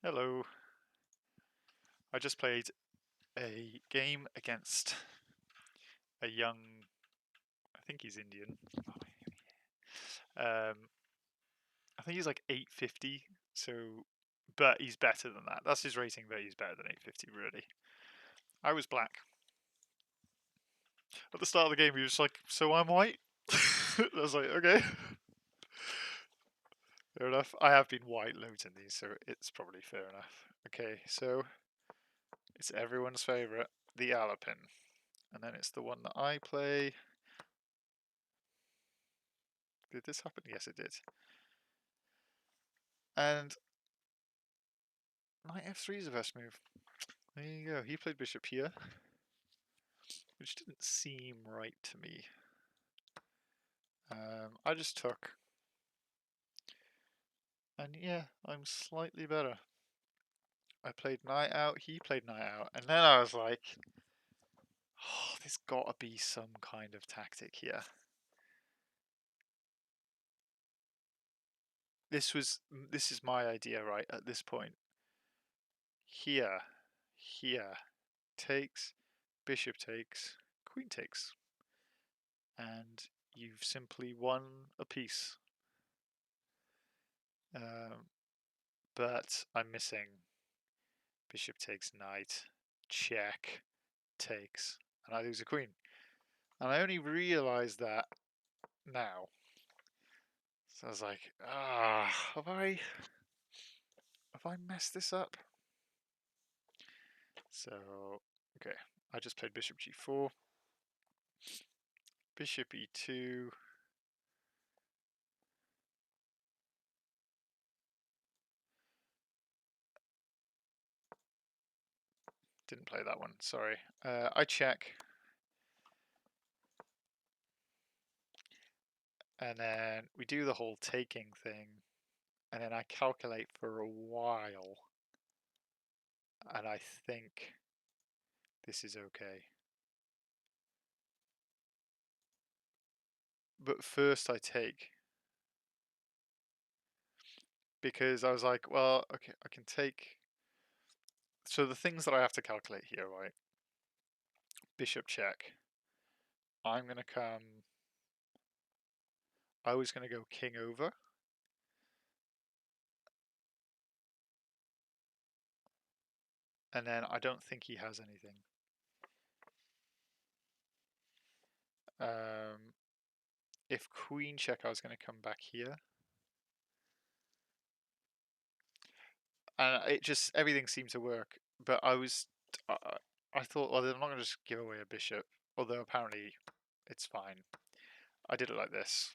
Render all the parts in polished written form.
Hello. I just played a game against a young, I think he's Indian. I think he's like 850, so, but he's better than that. That's his rating, but he's better than 850, really. I was black. At the start of the game, he was like, so I'm white? I was like, okay. Fair enough. I have been white loads in these, so it's probably fair enough. Okay, so it's everyone's favourite, the Alapin. And then it's the one that I play. Did this happen? Yes, it did. And knight f3 is the best move. There you go. He played bishop here, which didn't seem right to me. I just took. And yeah, I'm slightly better. I played knight out, he played knight out, and then I was like, oh, there's gotta be some kind of tactic here. This is my idea, right, at this point. Here, takes, bishop takes, queen takes. And you've simply won a piece. But I'm missing bishop takes knight, check, takes, and I lose a queen. And I only realised that now. So I was like, have I messed this up? So, okay, I just played bishop g4, bishop e2, didn't play that one, sorry. I check, and then we do the whole taking thing, and then I calculate for a while, and I think this is okay. But first I take, because I was like, well, okay, I can take. So the things that I have to calculate here, right? Bishop check. I'm going to come. I was going to go king over. And then I don't think he has anything. If queen check, I was going to come back here. And it just, everything seemed to work. But I thought, well, I'm not going to just give away a bishop. Although apparently it's fine. I did it like this.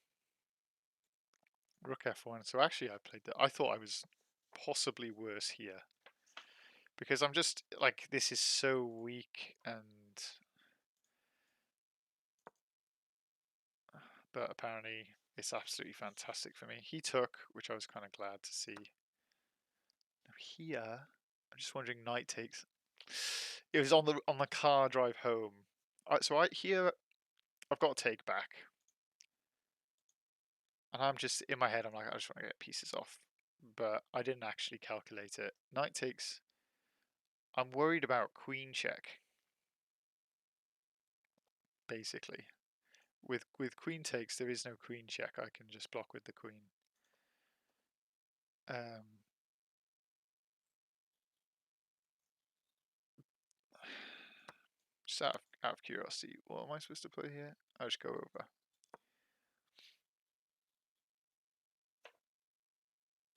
Rook f1. So actually I played that. I thought I was possibly worse here. Because I'm just, like, this is so weak and... But apparently it's absolutely fantastic for me. He took, which I was kind of glad to see. Now here, I'm just wondering, knight takes. It was on the car drive home. So here, I've got to take back. And I'm just, in my head, I'm like, I just want to get pieces off. But I didn't actually calculate it. Knight takes. I'm worried about queen check. Basically. With queen takes, there is no queen check. I can just block with the queen. Just out of curiosity, what am I supposed to play here? I'll just go over.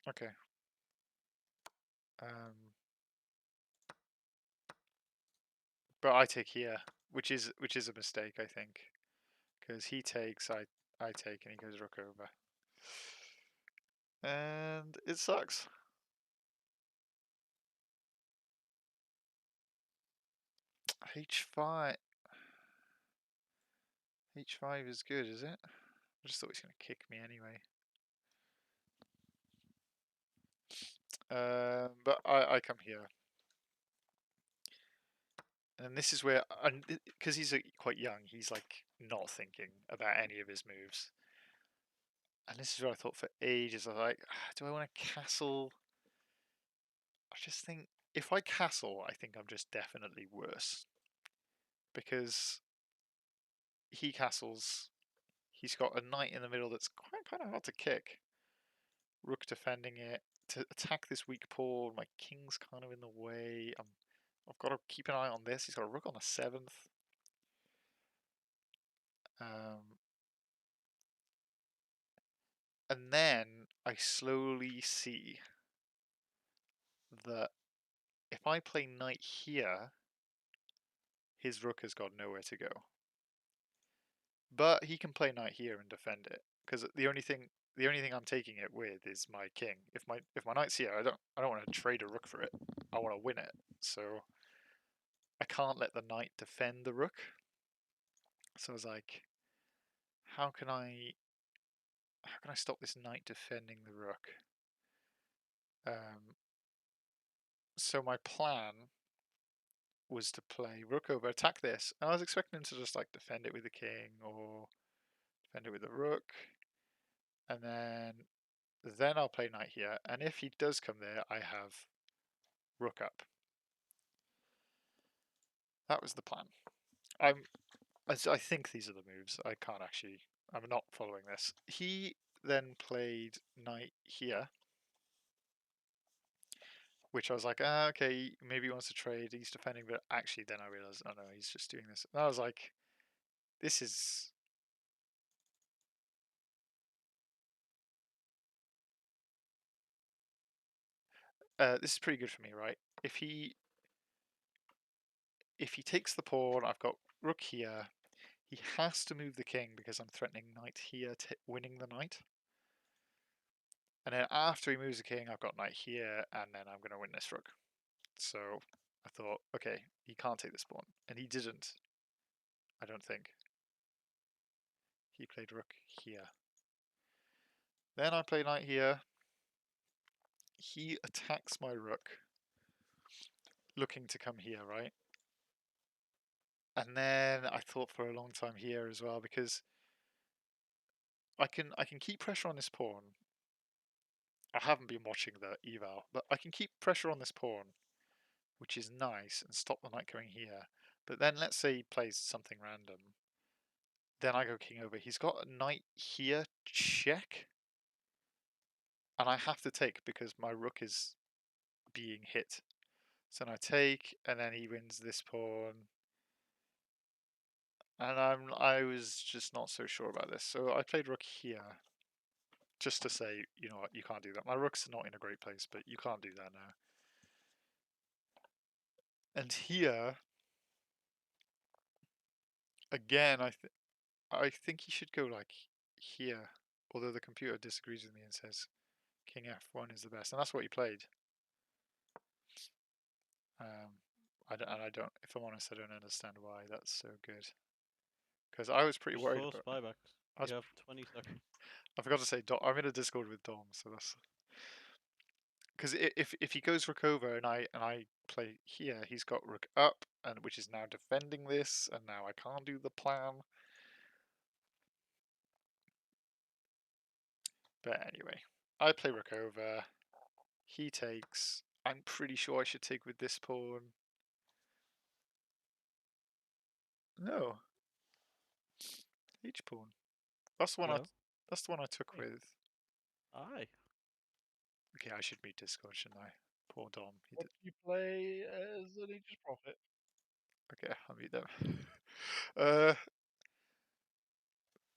Okay. But I take here, which is a mistake, I think, because he takes, I take, and he goes rook over, and it sucks. H5. H5 is good, is it? I just thought he was going to kick me anyway. But I come here. And this is where, because he's quite young, he's like not thinking about any of his moves. And this is where I thought for ages, I was like, do I want to castle? just think if I castle, I think I'm just definitely worse because he castles. He's got a knight in the middle that's quite kind of hard to kick. Rook defending it to attack this weak pawn. My king's kind of in the way. I've got to keep an eye on this. He's got a rook on the 7th. And then I slowly see that if I play knight here, his rook has got nowhere to go. But he can play knight here and defend it because the only thing I'm taking it with is my king. If my knight's here, I don't want to trade a rook for it. I want to win it. So I can't let the knight defend the rook. So I was like, how can I stop this knight defending the rook? So my plan was to play rook over, attack this. And I was expecting him to just like defend it with the king or defend it with the rook. And then I'll play knight here. And if he does come there, I have rook up. That was the plan. I think these are the moves. I'm not following this. He then played knight here, which I was like, okay, maybe he wants to trade. He's defending, but actually then I realized, oh no, he's just doing this. And I was like, this is... this is pretty good for me, right? If he takes the pawn, I've got rook here. He has to move the king because I'm threatening knight here, winning the knight. And then after he moves the king, I've got knight here, and then I'm going to win this rook. So I thought, okay, he can't take this pawn. And he didn't, I don't think. He played rook here. Then I play knight here. He attacks my rook, looking to come here, right? And then I thought for a long time here as well, because I can keep pressure on this pawn. I haven't been watching the eval, but I can keep pressure on this pawn, which is nice, and stop the knight going here. But then let's say he plays something random. Then I go king over. He's got a knight here, check. And I have to take because my rook is being hit. So then I take, and then he wins this pawn. And I was just not so sure about this. So I played rook here. Just to say, you know what, you can't do that. My rook's not in a great place, but you can't do that now. And here, again, I think he should go like here. Although the computer disagrees with me and says king f1 is the best. And that's what he played. I don't, if I'm honest, I don't understand why that's so good. Because I was pretty worried Force about... buybacks. You have 20 seconds. I forgot to say, I'm in a Discord with Dom, so that's... Because if he goes rook over and I play here, he's got rook up, and which is now defending this, and now I can't do the plan. But anyway, I play rook over. He takes. I'm pretty sure I should take with this pawn. No, H pawn. That's the one Hello? That's the one I took Hey. with. Aye. Okay, I should mute Discord, shouldn't I? Poor Dom. What do you play as an Aegis Prophet? Okay, I'll mute them. uh,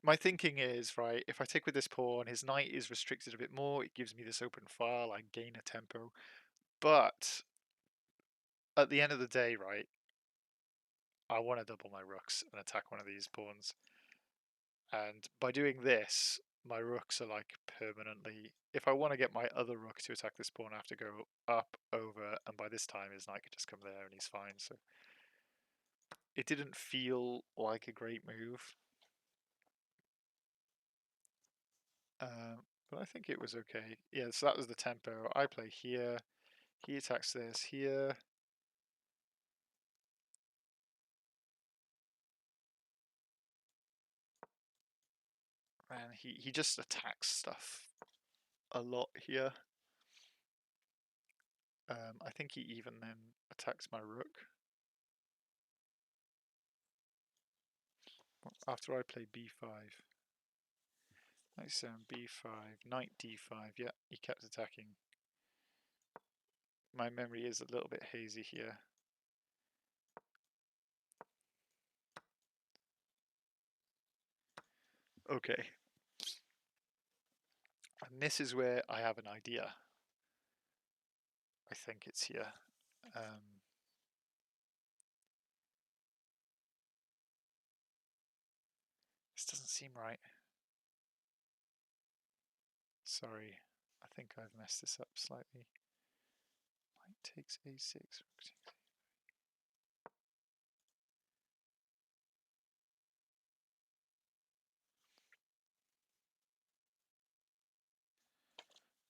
my thinking is, right, if I take with this pawn, his knight is restricted a bit more. It gives me this open file. I gain a tempo. But at the end of the day, right, I want to double my rooks and attack one of these pawns. And by doing this, my rooks are like permanently... If I want to get my other rook to attack this pawn, I have to go up, over, and by this time his knight could just come there and he's fine. So it didn't feel like a great move. But I think it was okay. Yeah, so that was the tempo. I play here. He attacks this here. And he just attacks stuff a lot here. I think he even then attacks my rook. After I play b5. Knight c7, b5, knight d5. Yeah, he kept attacking. My memory is a little bit hazy here. Okay. And this is where I have an idea. I think it's here. This doesn't seem right. Sorry, I think I've messed this up slightly. Knight takes a6.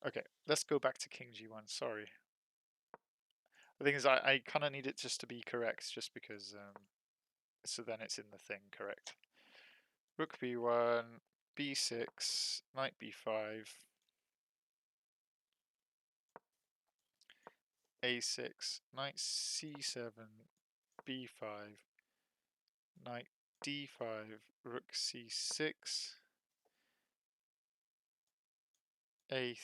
Okay, let's go back to king g1. Sorry. The thing is, I kind of need it just to be correct, just because, so then it's in the thing correct. Rook b1, b6, knight b5, a6, knight c7, b5, knight d5, rook c6, a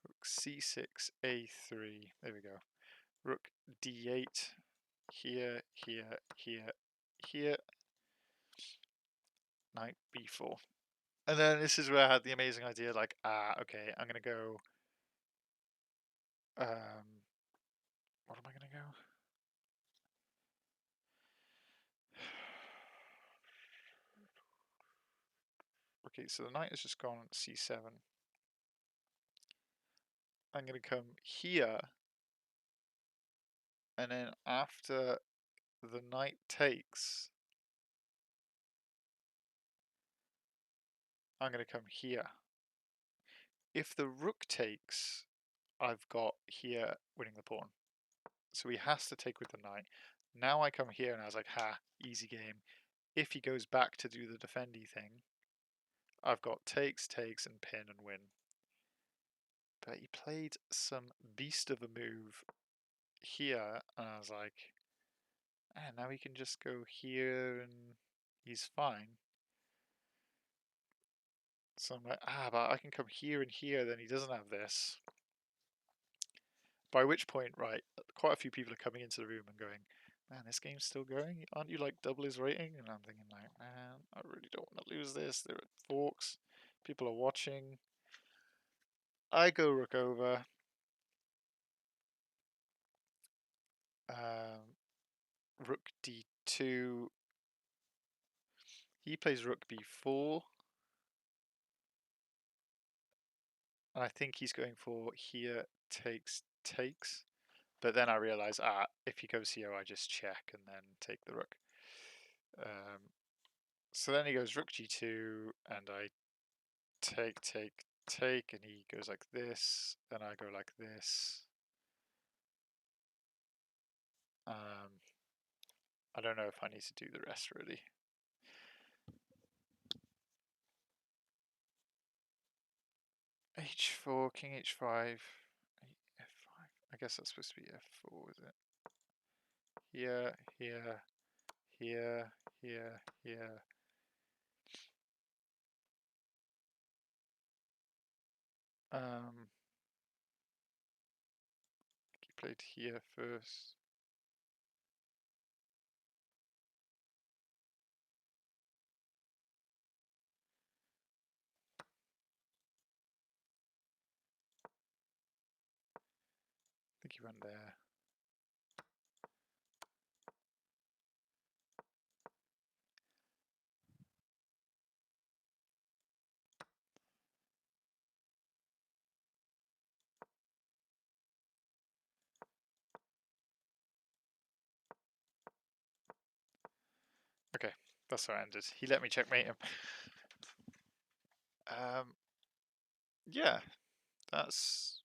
rook c6, a3. There we go. Rook d8. Here, here, here, here. Knight b4. And then this is where I had the amazing idea, like, okay, I'm gonna go. What am I gonna go? Okay, so the knight has just gone c7. I'm gonna come here, and then after the knight takes, I'm gonna come here. If the rook takes, I've got here winning the pawn. So he has to take with the knight. Now I come here and I was like, ha, easy game. If he goes back to do the defendy thing, I've got takes, and pin and win. But he played some beast of a move here, and I was like, now he can just go here and he's fine. So I'm like, but I can come here and here, then he doesn't have this. By which point, right, quite a few people are coming into the room and going, man, this game's still going? Aren't you like double his rating? And I'm thinking like, man, I really don't want to lose this. There are forks. People are watching. I go rook over. Rook d2. He plays rook b4. And I think he's going for here takes. But then I realize, if he goes here, I just check and then take the rook. So then he goes rook g2, and I take, and he goes like this, and I go like this. I don't know if I need to do the rest really. h4, king h5, f5. I guess that's supposed to be f4, is it? Here, here, here, here, here. He played here first. I think he went there. Okay, that's how it ended. He let me checkmate him. Yeah, that's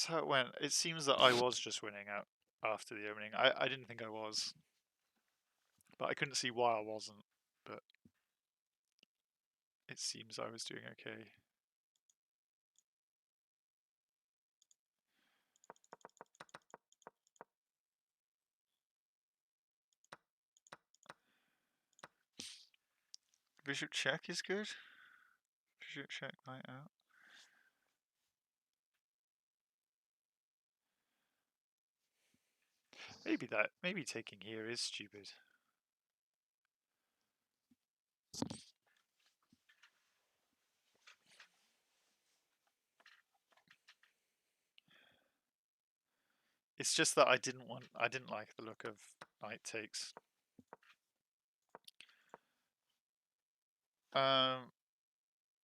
how it went. It seems that I was just winning out after the opening. I didn't think I was. But I couldn't see why I wasn't. But it seems I was doing okay. Bishop check is good. Bishop check knight out. Maybe taking here is stupid. It's just that I didn't like the look of knight takes.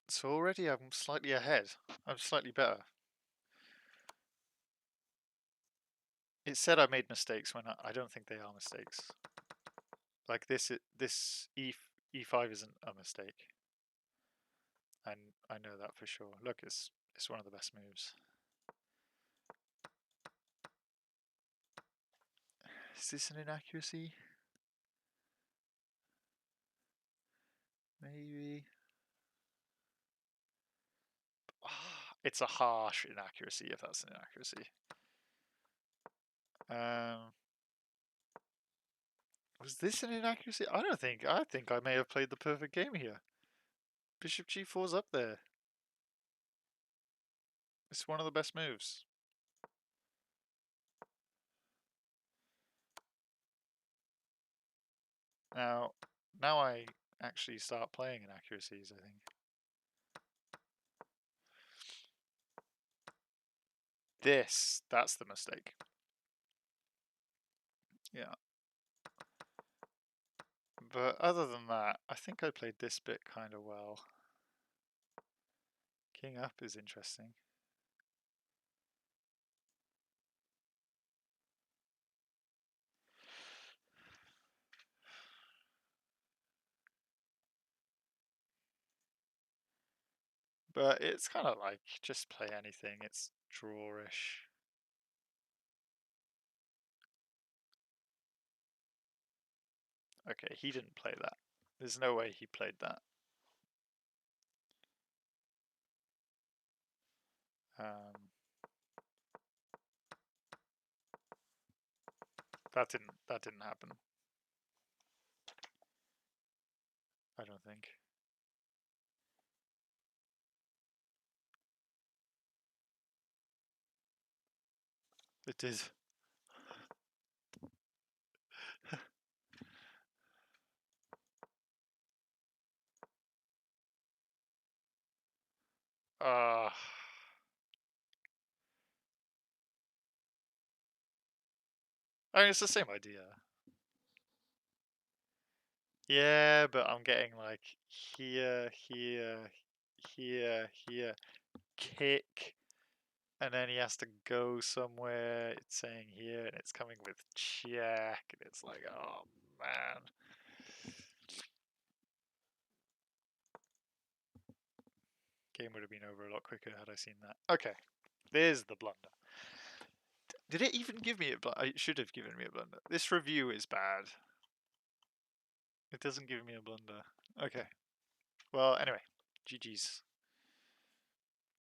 So already I'm slightly ahead. I'm slightly better. It said I made mistakes when I don't think they are mistakes. Like this e5 isn't a mistake. And I know that for sure. Look, it's one of the best moves. Is this an inaccuracy? Maybe. It's a harsh inaccuracy if that's an inaccuracy. Was this an inaccuracy? I don't think. I think I may have played the perfect game here. Bishop g4's up there. It's one of the best moves. Now I actually start playing inaccuracies, I think. That's the mistake. Yeah. But other than that, I think I played this bit kind of well. King up is interesting. But it's kind of like, just play anything. It's drawish. Okay, he didn't play that. There's no way he played that. That didn't happen. I don't think. It did. I mean, it's the same idea. Yeah, but I'm getting like here, here, here, here, kick, and then he has to go somewhere. It's saying here, and it's coming with check, and it's like, oh man. Game would have been over a lot quicker had I seen that. Okay, there's the blunder. Did it even give me a blunder? It should have given me a blunder. This review is bad. It doesn't give me a blunder. Okay. Well, anyway, GG's.